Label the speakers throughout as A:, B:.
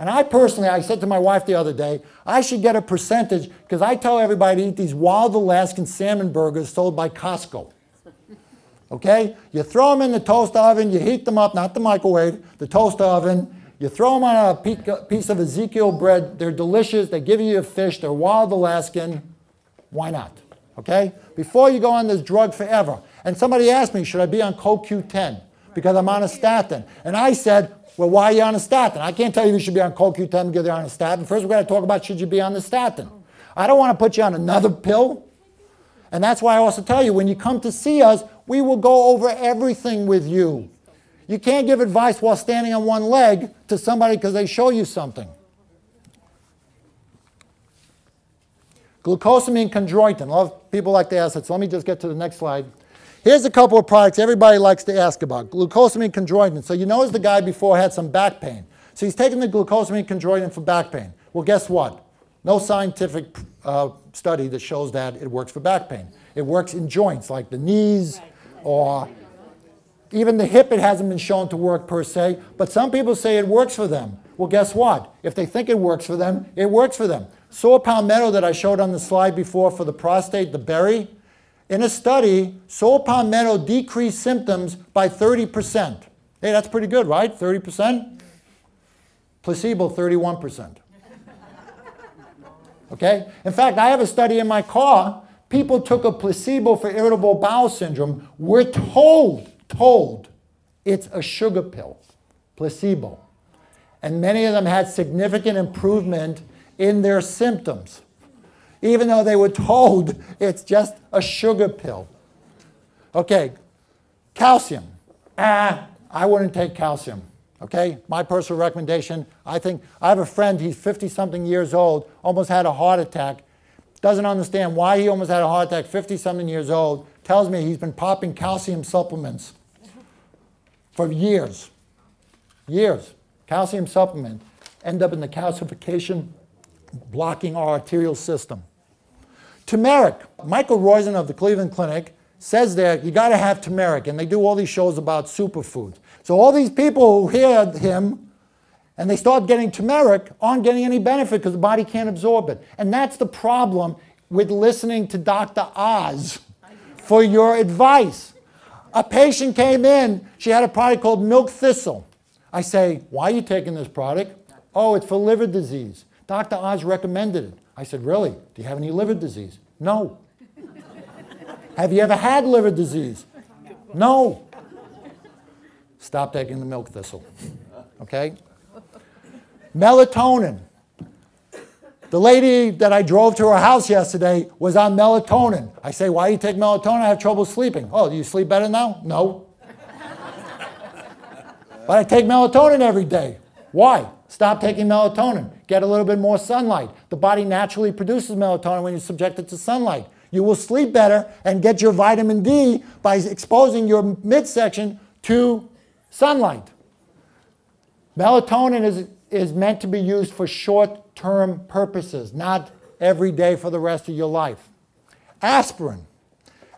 A: And I personally, I said to my wife the other day, I should get a percentage because I tell everybody to eat these wild Alaskan salmon burgers sold by Costco. Okay? You throw them in the toaster oven, you heat them up, not the microwave, the toaster oven. You throw them on a piece of Ezekiel bread. They're delicious. They give you a fish. They're wild Alaskan. Why not? Okay? Before you go on this drug forever. And somebody asked me, should I be on CoQ10? Because I'm on a statin. And I said, well, why are you on a statin? I can't tell you should be on CoQ10 because you're on a statin. First, we're going to talk about should you be on the statin. I don't want to put you on another pill. And that's why I also tell you, when you come to see us, we will go over everything with you. You can't give advice while standing on one leg to somebody because they show you something. Glucosamine chondroitin. A lot of people like to ask that, so let me just get to the next slide. Here's a couple of products everybody likes to ask about. Glucosamine chondroitin. So you notice the guy before had some back pain. So he's taking the glucosamine chondroitin for back pain. Well, guess what? No scientific study that shows that it works for back pain. It works in joints like the knees or even the hip. It hasn't been shown to work per se, but some people say it works for them. Well, guess what? If they think it works for them, it works for them. Saw palmetto that I showed on the slide before for the prostate, the berry. In a study, saw palmetto decreased symptoms by 30%. Hey, that's pretty good, right? 30%? Placebo, 31%. Okay? In fact, I have a study in my car. People took a placebo for irritable bowel syndrome. We're told it's a sugar pill, placebo. And many of them had significant improvement in their symptoms, even though they were told it's just a sugar pill. Okay, calcium. I wouldn't take calcium. Okay, my personal recommendation, I have a friend, he's 50-something years old, almost had a heart attack, doesn't understand why he almost had a heart attack, 50-something years old, tells me he's been popping calcium supplements for years. Years. Calcium supplement. End up in the calcification, blocking our arterial system. Turmeric. Michael Roizen of the Cleveland Clinic says there, you got to have turmeric, and they do all these shows about superfoods. So all these people who hear him and they start getting turmeric aren't getting any benefit because the body can't absorb it. And that's the problem with listening to Dr. Oz for your advice. A patient came in, she had a product called milk thistle. I say, why are you taking this product? Oh, it's for liver disease. Dr. Oz recommended it. I said, really? Do you have any liver disease? No. Have you ever had liver disease? No. Stop taking the milk thistle. Okay? Melatonin. The lady that I drove to her house yesterday was on melatonin. I say, why do you take melatonin? I have trouble sleeping. Oh, do you sleep better now? No. But I take melatonin every day. Why? Stop taking melatonin. Get a little bit more sunlight. The body naturally produces melatonin when you subject it to sunlight. You will sleep better and get your vitamin D by exposing your midsection to sunlight. Melatonin is meant to be used for short-term purposes, not every day for the rest of your life. Aspirin.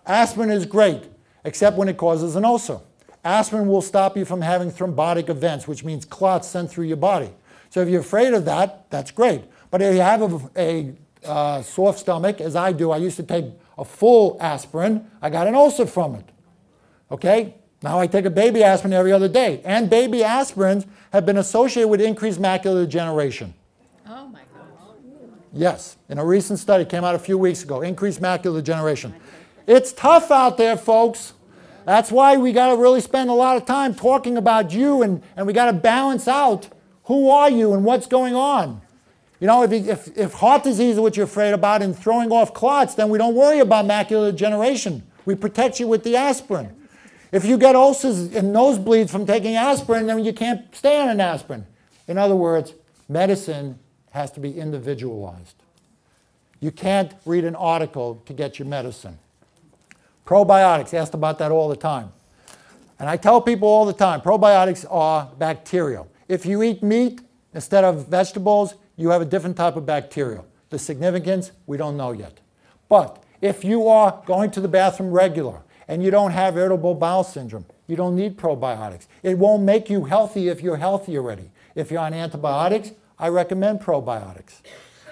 A: Aspirin is great, except when it causes an ulcer. Aspirin will stop you from having thrombotic events, which means clots sent through your body. So if you're afraid of that, that's great. But if you have a soft stomach, as I do, I used to take a full aspirin. I got an ulcer from it. Okay? Now I take a baby aspirin every other day. And baby aspirins have been associated with increased macular degeneration.
B: Oh my gosh.
A: Yes. In a recent study, came out a few weeks ago, increased macular degeneration. It's tough out there, folks. That's why we got to really spend a lot of time talking about you, and we got to balance out who are you and what's going on. You know, if heart disease is what you're afraid about and throwing off clots, then we don't worry about macular degeneration. We protect you with the aspirin. If you get ulcers and nosebleeds from taking aspirin, then you can't stay on an aspirin. In other words, medicine has to be individualized. You can't read an article to get your medicine. Probiotics, asked about that all the time. And I tell people all the time, probiotics are bacterial. If you eat meat instead of vegetables, you have a different type of bacteria. The significance, we don't know yet. But if you are going to the bathroom regular and you don't have irritable bowel syndrome, you don't need probiotics. It won't make you healthy if you're healthy already. If you're on antibiotics, I recommend probiotics.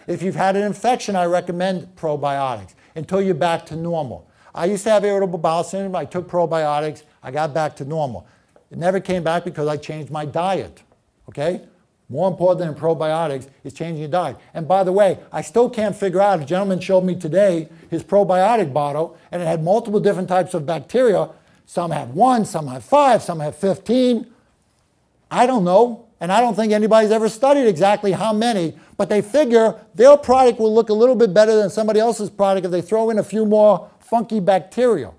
A: If you've had an infection, I recommend probiotics until you're back to normal. I used to have irritable bowel syndrome. I took probiotics. I got back to normal. It never came back because I changed my diet, okay? More important than probiotics is changing your diet. And by the way, I still can't figure out, a gentleman showed me today his probiotic bottle, and it had multiple different types of bacteria. Some have 1, some have 5, some have 15. I don't know, and I don't think anybody's ever studied exactly how many, but they figure their product will look a little bit better than somebody else's product if they throw in a few more funky bacteria.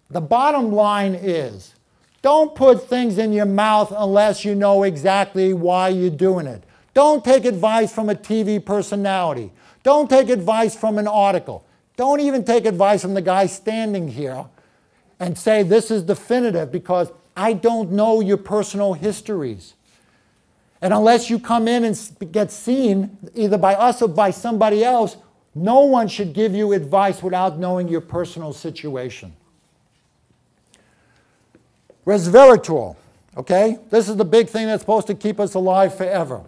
A: The bottom line is, don't put things in your mouth unless you know exactly why you're doing it. Don't take advice from a TV personality. Don't take advice from an article. Don't even take advice from the guy standing here and say this is definitive, because I don't know your personal histories. And unless you come in and get seen either by us or by somebody else, no one should give you advice without knowing your personal situation. Resveratrol, okay? This is the big thing that's supposed to keep us alive forever.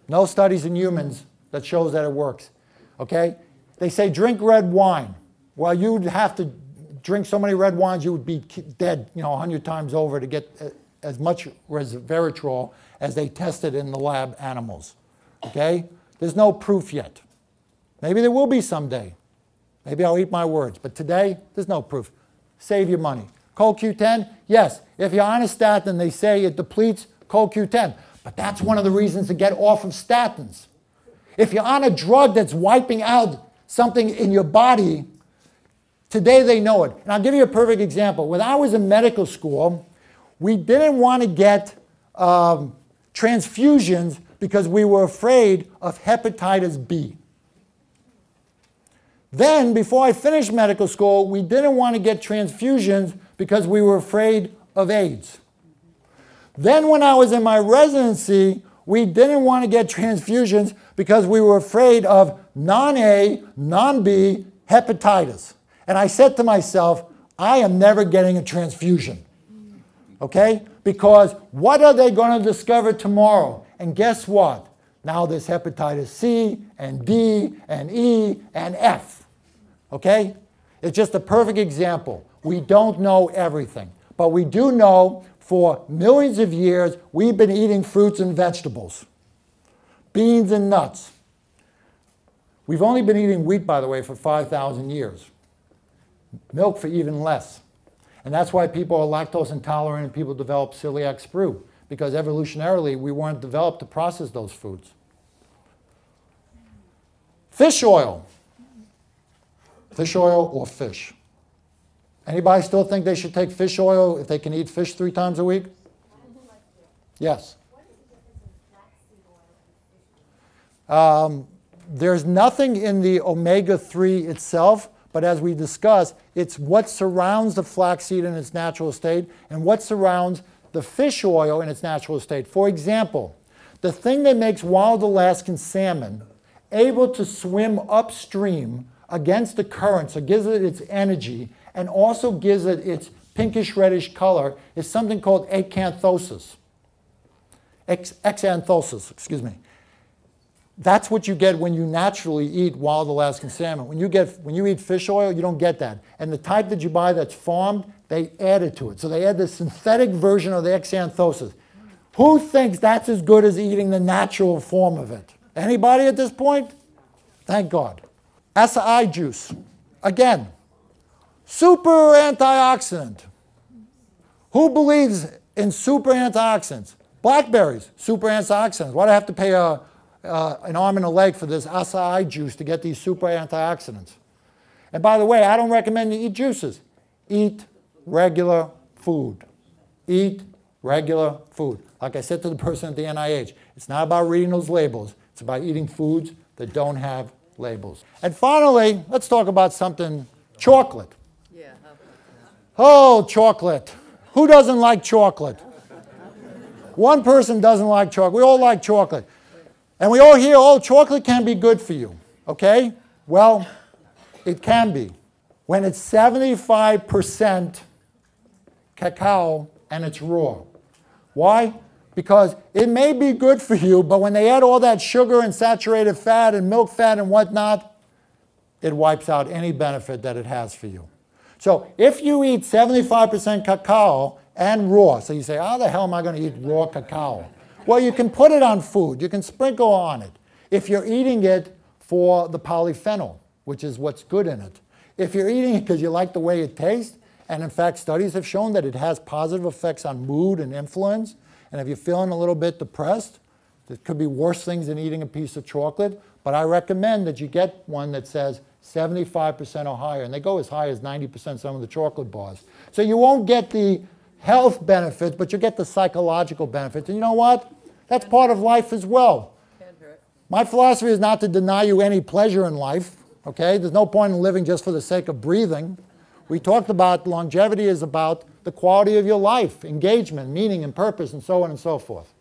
A: No studies in humans that shows that it works, okay? They say drink red wine. Well, you'd have to drink so many red wines you would be dead, 100 times over to get as much resveratrol as they tested in the lab animals, okay? There's no proof yet. Maybe there will be someday. Maybe I'll eat my words, but today, there's no proof. Save your money. CoQ10, yes. If you're on a statin, they say it depletes CoQ10. But that's one of the reasons to get off of statins. If you're on a drug that's wiping out something in your body, today they know it. And I'll give you a perfect example. When I was in medical school, we didn't want to get transfusions because we were afraid of hepatitis B. Then, before I finished medical school, we didn't want to get transfusions because we were afraid of AIDS. Then when I was in my residency, we didn't want to get transfusions because we were afraid of non-A, non-B hepatitis. And I said to myself, I am never getting a transfusion, okay? Because what are they going to discover tomorrow? And guess what? Now there's hepatitis C and D and E and F, okay? It's just a perfect example. We don't know everything, but we do know for millions of years we've been eating fruits and vegetables, beans and nuts. We've only been eating wheat, by the way, for 5,000 years. Milk for even less. And that's why people are lactose intolerant and people develop celiac sprue, because evolutionarily we weren't developed to process those foods. Fish oil. Fish oil or fish? Anybody still think they should take fish oil if they can eat fish 3 times a week? Yes.
B: What is the difference in flaxseed oil and fish oil?
A: There's nothing in the omega-3 itself, but as we discussed, it's what surrounds the flaxseed in its natural state and what surrounds the fish oil in its natural state. For example, the thing that makes wild Alaskan salmon able to swim upstream against the current, so gives it its energy, and also gives it its pinkish-reddish color, is something called acanthosis. Exanthosis, excuse me. That's what you get when you naturally eat wild Alaskan salmon. When you eat fish oil, you don't get that. And the type that you buy that's farmed, they add it to it. So they add the synthetic version of the exanthosis. Who thinks that's as good as eating the natural form of it? Anybody at this point? Thank God. Acai juice. Again, super antioxidant. Who believes in super antioxidants? Blackberries, super antioxidants. Why do I have to pay an arm and a leg for this acai juice to get these super antioxidants? And by the way, I don't recommend you eat juices. Eat regular food. Eat regular food. Like I said to the person at the NIH, it's not about reading those labels. It's about eating foods that don't have labels. And finally, let's talk about something, chocolate.
C: Yeah.
A: Oh, chocolate. Who doesn't like chocolate? One person doesn't like chocolate. We all like chocolate. And we all hear, oh, chocolate can be good for you. Okay? Well, it can be. When it's 75% cacao and it's raw. Why? Because it may be good for you, but when they add all that sugar and saturated fat and milk fat and whatnot, it wipes out any benefit that it has for you. So if you eat 75% cacao and raw, so you say, how the hell am I going to eat raw cacao? Well, you can put it on food. You can sprinkle on it if you're eating it for the polyphenol, which is what's good in it. If you're eating it because you like the way it tastes, and in fact studies have shown that it has positive effects on mood and influence, and if you're feeling a little bit depressed, there could be worse things than eating a piece of chocolate, but I recommend that you get one that says 75% or higher, and they go as high as 90% some of the chocolate bars. So you won't get the health benefits, but you get the psychological benefits. And you know what? That's part of life as well. My philosophy is not to deny you any pleasure in life, okay? There's no point in living just for the sake of breathing. We talked about longevity is about the quality of your life, engagement, meaning and purpose, and so on and so forth.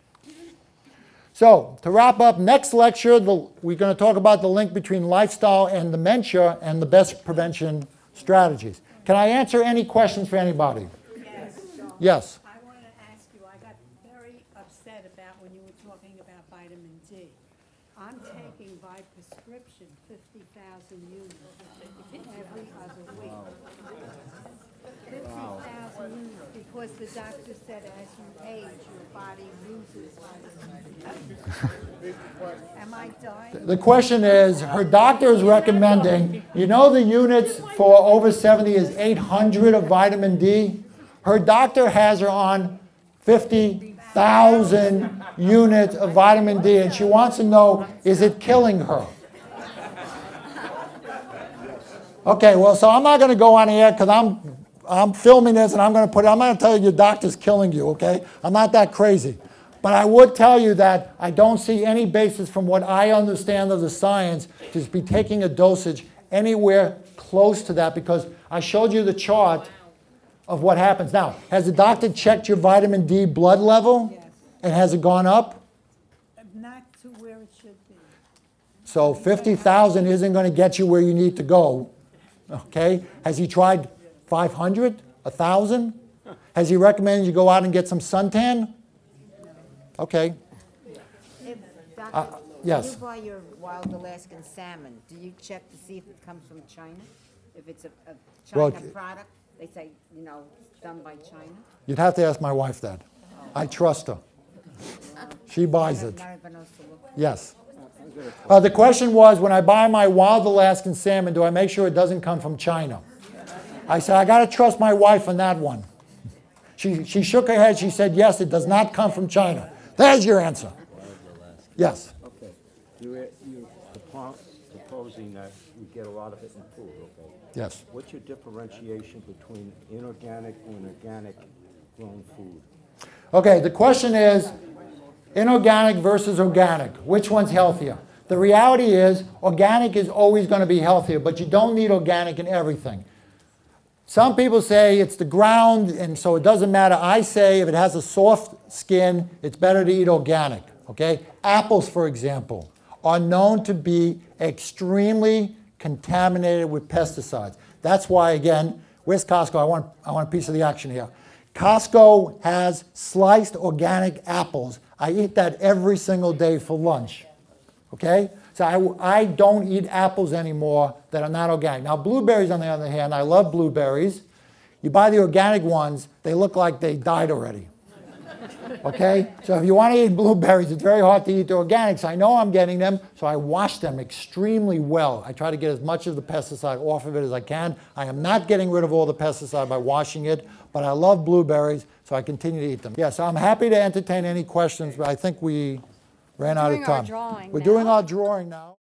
A: So, to wrap up, next lecture, we're going to talk about the link between lifestyle and dementia and the best prevention strategies. Can I answer any questions for anybody?
B: Yes.
A: Yes.
B: I want to ask you, I got very upset about when you were talking about vitamin D. I'm taking by prescription 50,000 units every other week. 50,000 units because the doctor said as you age, your body loses vitamin D. Am I dying?
A: The question is, her doctor is recommending, you know the units for over 70 is 800 of vitamin D? Her doctor has her on 50,000 units of vitamin D, and she wants to know, is it killing her? Okay, well, so I'm not going to go on air because I'm filming this and I'm going to tell you your doctor's killing you, okay? I'm not that crazy. But I would tell you that I don't see any basis from what I understand of the science to be taking a dosage anywhere close to that, because I showed you the chart of what happens. Now, has the doctor checked your vitamin D blood level?
B: Yes.
A: And has it gone up?
B: Not to where it should be.
A: So 50,000 isn't going to get you where you need to go. Okay? Has he tried 500? 1,000? Has he recommended you go out and get some suntan? Okay.
C: Doctor,
A: yes.
C: when you buy your wild Alaskan salmon, do you check to see if it comes from China? If it's a China
A: Well,
C: product, they say, you know, done by China?
A: You'd have to ask my wife that. I trust her. She buys it.
C: Not everyone knows to look.
A: Yes. The question was, when I buy my wild Alaskan salmon, do I make sure it doesn't come from China? I said, I got to trust my wife on that one. She shook her head. She said, yes, it does not come from China. There's your answer. Yes.
D: Okay. You're proposing that we get a lot of it in food, okay?
A: Yes.
D: What's your differentiation between inorganic and organic grown food?
A: Okay, the question is inorganic versus organic. Which one's healthier? The reality is organic is always going to be healthier, but you don't need organic in everything. Some people say it's the ground, and so it doesn't matter. I say if it has a soft skin, it's better to eat organic. Okay? Apples, for example, are known to be extremely contaminated with pesticides. That's why, again, where's Costco? I want a piece of the action here. Costco has sliced organic apples. I eat that every single day for lunch. Okay? So I don't eat apples anymore that are not organic. Now, blueberries, on the other hand, I love blueberries. You buy the organic ones, they look like they died already. Okay? So if you want to eat blueberries, it's very hard to eat the organics. I know I'm getting them, so I wash them extremely well. I try to get as much of the pesticide off of it as I can. I am not getting rid of all the pesticide by washing it, but I love blueberries, so I continue to eat them. Yeah, so I'm happy to entertain any questions, but I think we ran out of time.
E: We're doing our drawing
A: We're
E: now.
A: doing our drawing now.